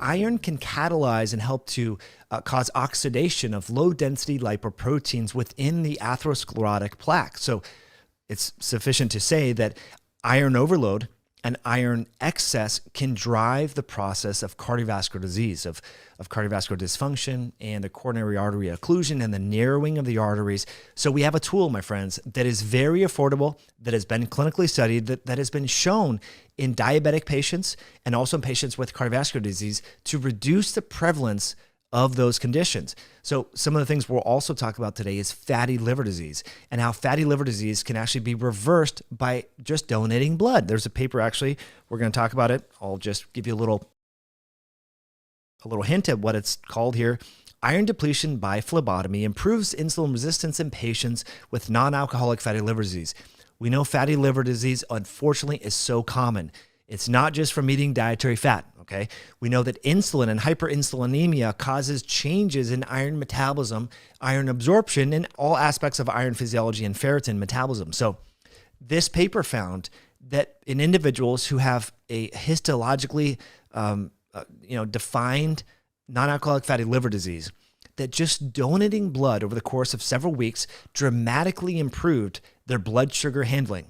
iron can catalyze and help to cause oxidation of low-density lipoproteins within the atherosclerotic plaque. So it's sufficient to say that iron overload and iron excess can drive the process of cardiovascular disease, of cardiovascular dysfunction and the coronary artery occlusion and the narrowing of the arteries. So we have a tool, my friends, that is very affordable, that has been clinically studied, that has been shown in diabetic patients and also in patients with cardiovascular disease to reduce the prevalence of those conditions. So some of the things we'll also talk about today is fatty liver disease and how fatty liver disease can actually be reversed by just donating blood. There's a paper actually, we're going to talk about it. I'll just give you a little hint at what it's called here. Iron depletion by phlebotomy improves insulin resistance in patients with non-alcoholic fatty liver disease. We know fatty liver disease, unfortunately, is so common. It's not just from eating dietary fat, okay? We know that insulin and hyperinsulinemia causes changes in iron metabolism, iron absorption, and all aspects of iron physiology and ferritin metabolism. So this paper found that in individuals who have a histologically defined non-alcoholic fatty liver disease, that just donating blood over the course of several weeks dramatically improved their blood sugar handling.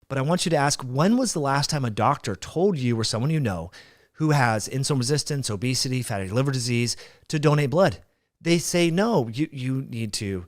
But I want you to ask, when was the last time a doctor told you or someone you know who has insulin resistance, obesity, fatty liver disease to donate blood? They say, no, you need to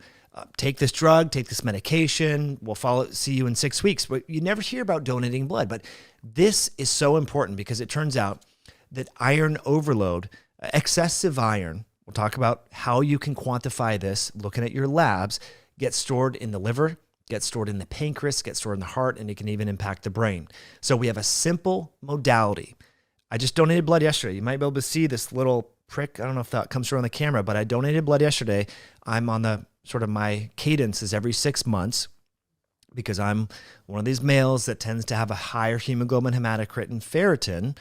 take this drug, take this medication, we'll see you in 6 weeks. But you never hear about donating blood. But this is so important because it turns out that iron overload, excessive iron, we'll talk about how you can quantify this looking at your labs, gets stored in the liver, gets stored in the pancreas, gets stored in the heart, and it can even impact the brain. So we have a simple modality. I just donated blood yesterday. You might be able to see this little prick. I don't know if that comes through on the camera, but I donated blood yesterday. I'm on the sort of my cadence is every 6 months because I'm one of these males that tends to have a higher hemoglobin, hematocrit, and ferritin.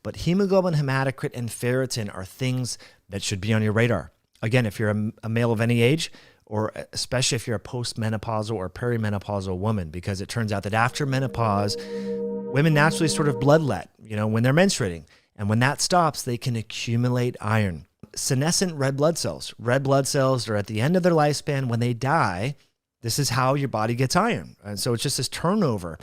But hemoglobin, hematocrit, and ferritin are things that should be on your radar. Again, if you're a male of any age, or especially if you're a postmenopausal or perimenopausal woman, because it turns out that after menopause, women naturally sort of bloodlet, when they're menstruating. And when that stops, they can accumulate iron. Senescent red blood cells. Red blood cells are at the end of their lifespan. When they die, this is how your body gets iron. And so it's just this turnover.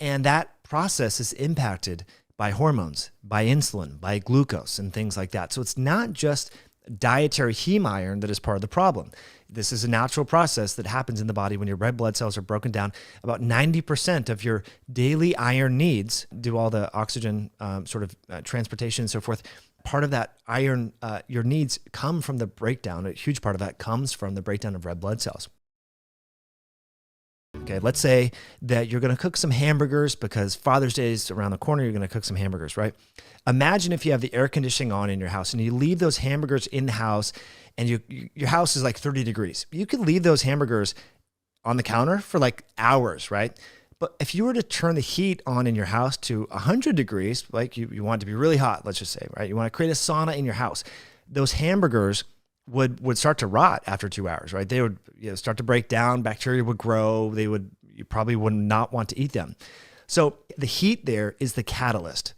And that process is impacted by hormones, by insulin, by glucose, and things like that. So it's not just dietary heme iron that is part of the problem. This is a natural process that happens in the body when your red blood cells are broken down. About 90% of your daily iron needs, do all the oxygen transportation and so forth. Part of that iron, your needs come from the breakdown. A huge part of that comes from the breakdown of red blood cells. Okay, let's say that you're going to cook some hamburgers because Father's Day is around the corner. You're going to cook some hamburgers, right? Imagine if you have the air conditioning on in your house and you leave those hamburgers in the house and your house is like 30 degrees. You could leave those hamburgers on the counter for like hours, right? But if you were to turn the heat on in your house to 100 degrees, like you want it to be really hot, let's just say, right? You want to create a sauna in your house. Those hamburgers would start to rot after 2 hours, right? They would start to break down. Bacteria would grow. You probably would not want to eat them. So the heat there is the catalyst.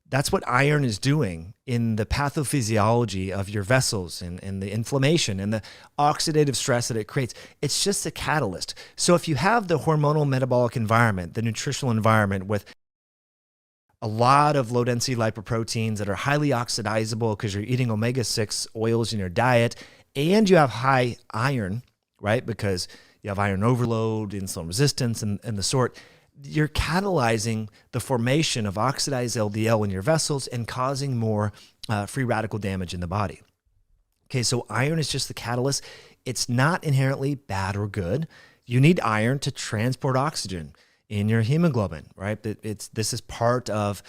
That's what iron is doing in the pathophysiology of your vessels and the inflammation and the oxidative stress that it creates. It's just a catalyst. So if you have the hormonal metabolic environment, the nutritional environment with a lot of low-density lipoproteins that are highly oxidizable because you're eating omega-6 oils in your diet, and you have high iron, right? Because you have iron overload, insulin resistance, and the sort, you're catalyzing the formation of oxidized LDL in your vessels and causing more free radical damage in the body. Okay, so iron is just the catalyst. It's not inherently bad or good. You need iron to transport oxygen in your hemoglobin, right? This is part of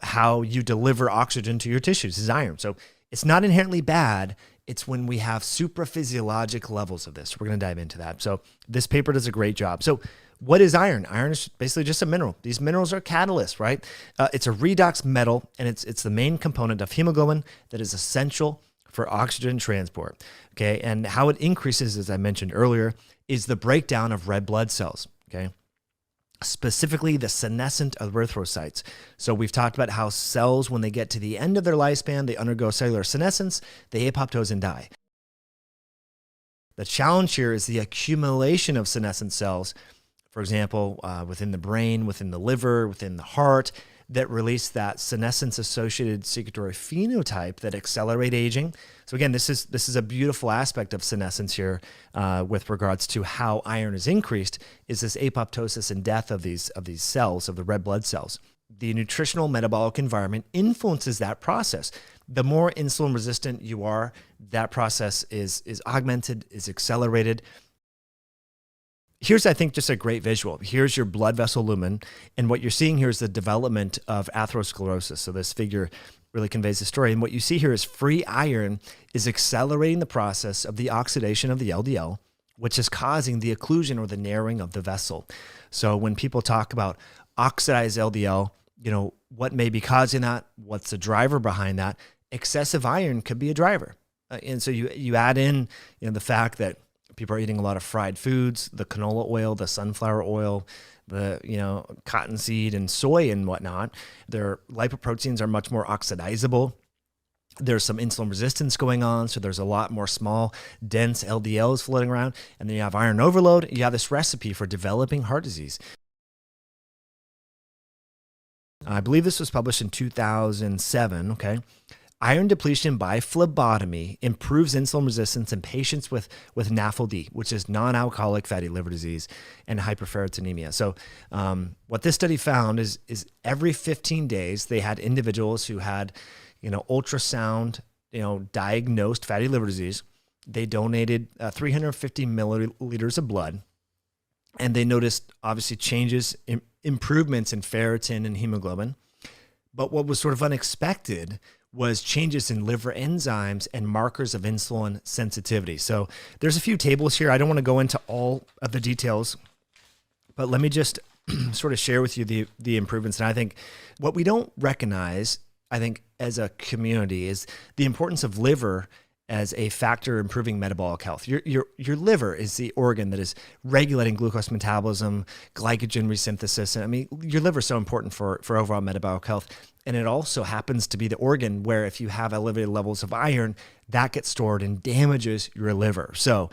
how you deliver oxygen to your tissues is iron. So it's not inherently bad. It's when we have supraphysiologic levels of this. We're going to dive into that. So this paper does a great job. So what is iron? Iron is basically just a mineral. These minerals are catalysts, right? It's a redox metal, and it's the main component of hemoglobin that is essential for oxygen transport. Okay, and how it increases, as I mentioned earlier, is the breakdown of red blood cells. Okay. specifically the senescent erythrocytes. So we've talked about how cells, when they get to the end of their lifespan, they undergo cellular senescence, they apoptose and die. The challenge here is the accumulation of senescent cells, for example, within the brain, within the liver, within the heart, that release that senescence-associated secretory phenotype that accelerate aging. So again, this is a beautiful aspect of senescence here with regards to how iron is increased, is this apoptosis and death of these cells, of the red blood cells. The nutritional metabolic environment influences that process. The more insulin resistant you are, that process is augmented, is accelerated. Here's, I think, just a great visual. Here's your blood vessel lumen, and what you're seeing here is the development of atherosclerosis. So this figure really conveys the story. And what you see here is free iron is accelerating the process of the oxidation of the LDL, which is causing the occlusion or the narrowing of the vessel. So when people talk about oxidized LDL, what may be causing that? What's the driver behind that? Excessive iron could be a driver. And so you add in the fact that people are eating a lot of fried foods, the canola oil, the sunflower oil, the cottonseed and soy and whatnot. Their lipoproteins are much more oxidizable. There's some insulin resistance going on, so there's a lot more small, dense LDLs floating around. And then you have iron overload. You have this recipe for developing heart disease. I believe this was published in 2007, okay? Iron depletion by phlebotomy improves insulin resistance in patients with NAFLD, which is non-alcoholic fatty liver disease, and hyperferritinemia. So what this study found is every 15 days, they had individuals who had, ultrasound, diagnosed fatty liver disease. They donated 350 milliliters of blood, and they noticed obviously changes, improvements in ferritin and hemoglobin. But what was sort of unexpected was changes in liver enzymes and markers of insulin sensitivity. So there's a few tables here. I don't want to go into all of the details, but let me just sort of share with you the improvements. And I think what we don't recognize, I think, as a community is the importance of liver as a factor improving metabolic health. Your liver is the organ that is regulating glucose metabolism, glycogen resynthesis. And I mean, your liver is so important for overall metabolic health. And it also happens to be the organ where if you have elevated levels of iron, that gets stored and damages your liver. So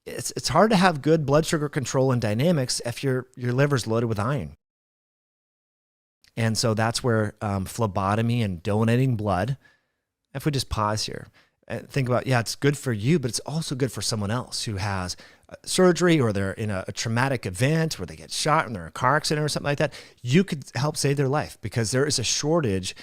it's hard to have good blood sugar control and dynamics if your liver's loaded with iron. And so that's where phlebotomy and donating blood, if we just pause here and think about, it's good for you, but it's also good for someone else who has surgery or they're in a traumatic event where they get shot and they're in a car accident or something like that. You could help save their life because there is a shortage.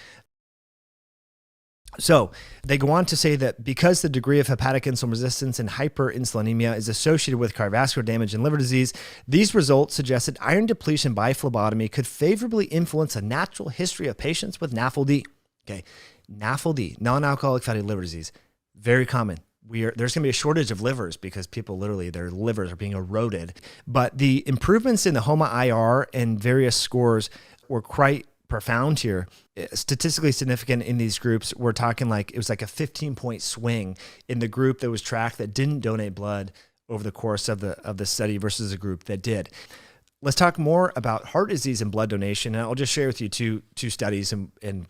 So they go on to say that because the degree of hepatic insulin resistance and hyperinsulinemia is associated with cardiovascular damage and liver disease, these results suggest that iron depletion by phlebotomy could favorably influence a natural history of patients with NAFLD. Okay, NAFLD, non-alcoholic fatty liver disease, very common. There's going to be a shortage of livers because people literally, their livers are being eroded. But the improvements in the HOMA-IR and various scores were quite profound here. Statistically significant in these groups. We're talking it was like a 15-point swing in the group that was tracked that didn't donate blood over the course of the study versus a group that did. Let's talk more about heart disease and blood donation. And I'll just share with you two studies, and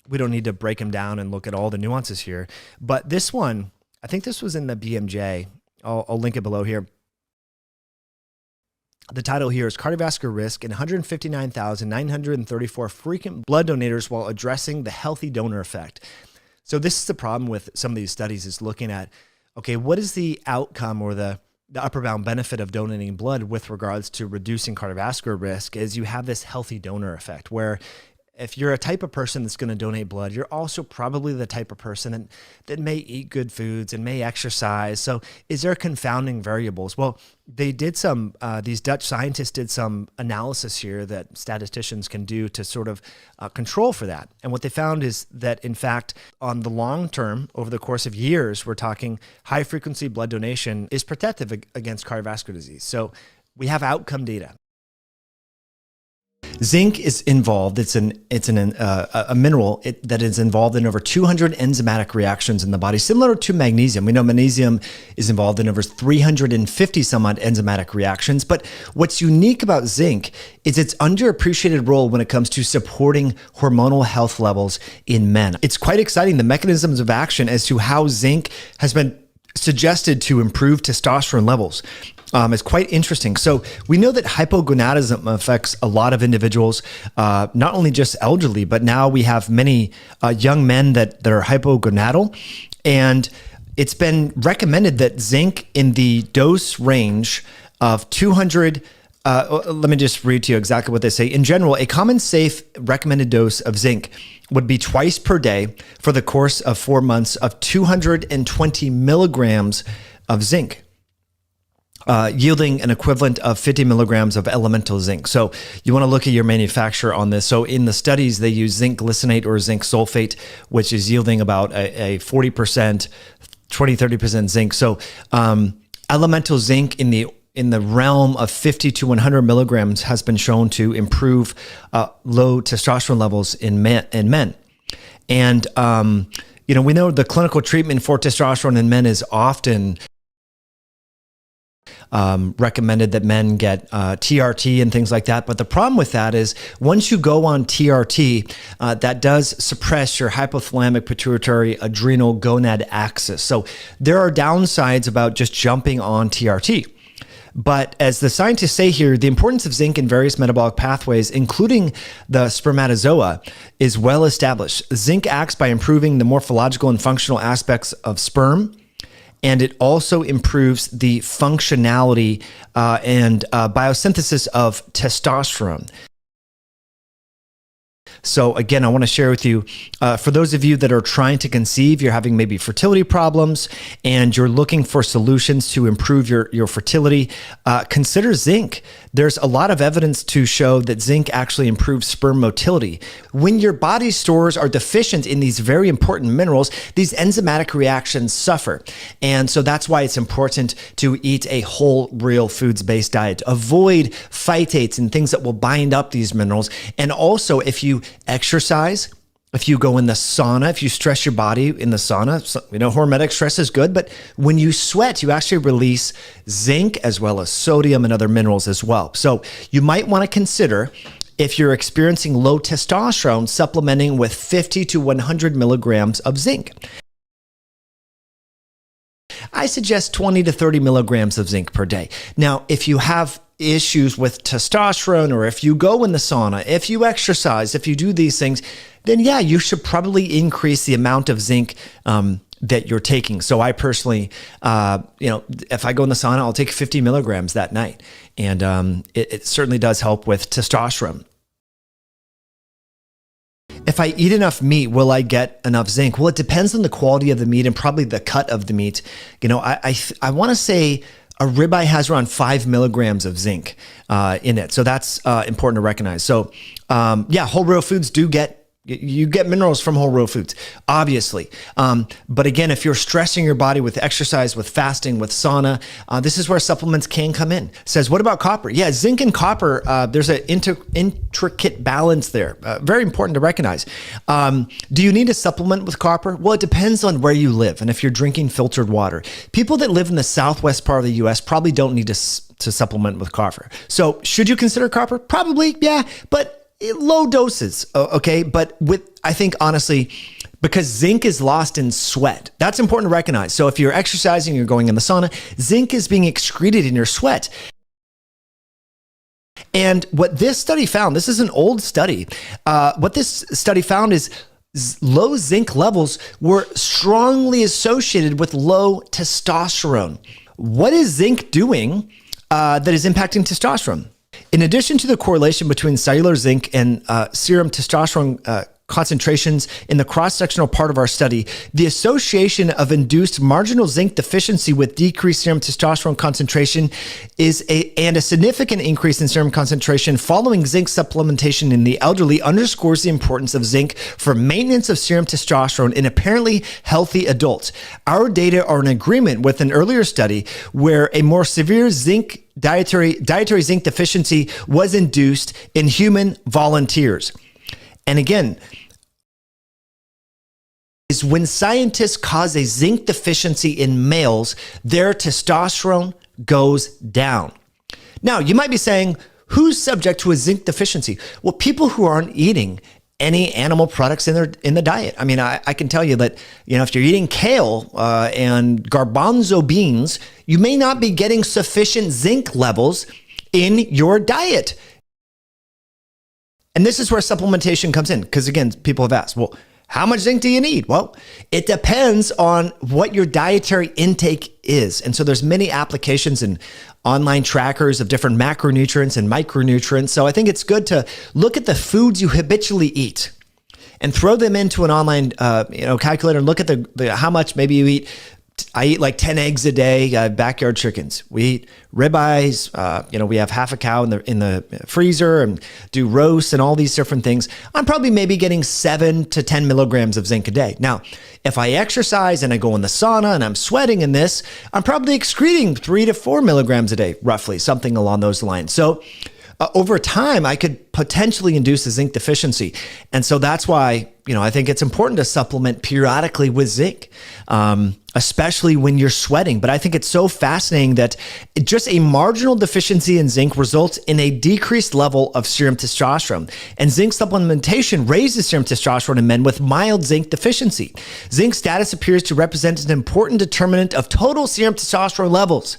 we don't need to break them down and look at all the nuances here. But this one, I think this was in the BMJ. I'll link it below here. The title here is Cardiovascular Risk in 159,934 frequent blood donators while addressing the healthy donor effect. So this is the problem with some of these studies, is looking at, okay, what is the outcome or the upper bound benefit of donating blood with regards to reducing cardiovascular risk? Is you have this healthy donor effect where if you're a type of person that's going to donate blood, you're also probably the type of person that may eat good foods and may exercise. So is there confounding variables? Well, they did these Dutch scientists did some analysis here that statisticians can do to sort of control for that. And what they found is that, in fact, on the long term, over the course of years, we're talking high frequency blood donation is protective against cardiovascular disease. So we have outcome data. Zinc is involved. It's a mineral that is involved in over 200 enzymatic reactions in the body, similar to magnesium. We know magnesium is involved in over 350 some odd enzymatic reactions. But what's unique about zinc is its underappreciated role when it comes to supporting hormonal health levels in men. It's quite exciting, the mechanisms of action as to how zinc has been suggested to improve testosterone levels. It's quite interesting. So we know that hypogonadism affects a lot of individuals, not only just elderly, but now we have many young men that are hypogonadal. And it's been recommended that zinc in the dose range of 200, let me just read to you exactly what they say. In general, a common safe recommended dose of zinc would be twice per day for the course of 4 months of 220 milligrams of zinc. Yielding an equivalent of 50 milligrams of elemental zinc. So you want to look at your manufacturer on this. So in the studies, they use zinc glycinate or zinc sulfate, which is yielding about a 40%, 20-30% zinc. So elemental zinc in the realm of 50 to 100 milligrams has been shown to improve low testosterone levels in men. And we know the clinical treatment for testosterone in men is often recommended that men get TRT and things like that. But the problem with that is once you go on TRT, that does suppress your hypothalamic pituitary adrenal gonad axis. So there are downsides about just jumping on TRT. But as the scientists say here, the importance of zinc in various metabolic pathways, including the spermatozoa, is well established. Zinc acts by improving the morphological and functional aspects of sperm, and it also improves the functionality and biosynthesis of testosterone. So again, I want to share with you, for those of you that are trying to conceive, you're having maybe fertility problems, and you're looking for solutions to improve your fertility, consider zinc. There's a lot of evidence to show that zinc actually improves sperm motility. When your body stores are deficient in these very important minerals, these enzymatic reactions suffer. And so that's why it's important to eat a whole, real foods-based diet. Avoid phytates and things that will bind up these minerals. And also, if you exercise, if you go in the sauna, if you stress your body in the sauna, hormetic stress is good, but when you sweat, you actually release zinc as well as sodium and other minerals as well. So you might want to consider, if you're experiencing low testosterone, supplementing with 50 to 100 milligrams of zinc. I suggest 20 to 30 milligrams of zinc per day. Now, if you have issues with testosterone, or if you go in the sauna, if you exercise, if you do these things, then yeah, you should probably increase the amount of zinc that you're taking. So I personally, if I go in the sauna, I'll take 50 milligrams that night. And it certainly does help with testosterone. If I eat enough meat, will I get enough zinc? Well, it depends on the quality of the meat and probably the cut of the meat. I want to say a ribeye has around 5 milligrams of zinc in it. So that's important to recognize. So whole real foods you get minerals from whole real foods, obviously. But again, if you're stressing your body with exercise, with fasting, with sauna, this is where supplements can come in. It says, what about copper? Yeah, zinc and copper, there's an intricate balance there. Very important to recognize. Do you need to supplement with copper? Well, it depends on where you live and if you're drinking filtered water. People that live in the southwest part of the US probably don't need to supplement with copper. So should you consider copper? Probably, yeah, but low doses, okay? But I think honestly, because zinc is lost in sweat, that's important to recognize. So if you're exercising, you're going in the sauna, zinc is being excreted in your sweat. And what this study found, this is an old study, what this study found is low zinc levels were strongly associated with low testosterone. What is zinc doing that is impacting testosterone? In addition to the correlation between cellular zinc and serum testosterone concentrations in the cross-sectional part of our study, the association of induced marginal zinc deficiency with decreased serum testosterone concentration and a significant increase in serum concentration following zinc supplementation in the elderly underscores the importance of zinc for maintenance of serum testosterone in apparently healthy adults. Our data are in agreement with an earlier study where a more severe zinc dietary zinc deficiency was induced in human volunteers. And again, is when scientists cause a zinc deficiency in males, their testosterone goes down. Now, you might be saying, who's subject to a zinc deficiency? Well, people who aren't eating any animal products in the diet. I mean, I can tell you that, if you're eating kale and garbanzo beans, you may not be getting sufficient zinc levels in your diet. And this is where supplementation comes in, because again, people have asked, well, how much zinc do you need? Well, it depends on what your dietary intake is. And so there's many applications and online trackers of different macronutrients and micronutrients. So I think it's good to look at the foods you habitually eat and throw them into an online calculator and look at the how much maybe you eat. I eat like 10 eggs a day, backyard chickens. We eat ribeyes. We have half a cow in the freezer and do roasts and all these different things. I'm probably maybe getting 7 to 10 milligrams of zinc a day. Now, if I exercise and I go in the sauna and I'm sweating in this, I'm probably excreting 3 to 4 milligrams a day, roughly, something along those lines. So over time, I could potentially induce a zinc deficiency. And so that's why, I think it's important to supplement periodically with zinc, especially when you're sweating. But I think it's so fascinating that just a marginal deficiency in zinc results in a decreased level of serum testosterone. And zinc supplementation raises serum testosterone in men with mild zinc deficiency. Zinc status appears to represent an important determinant of total serum testosterone levels.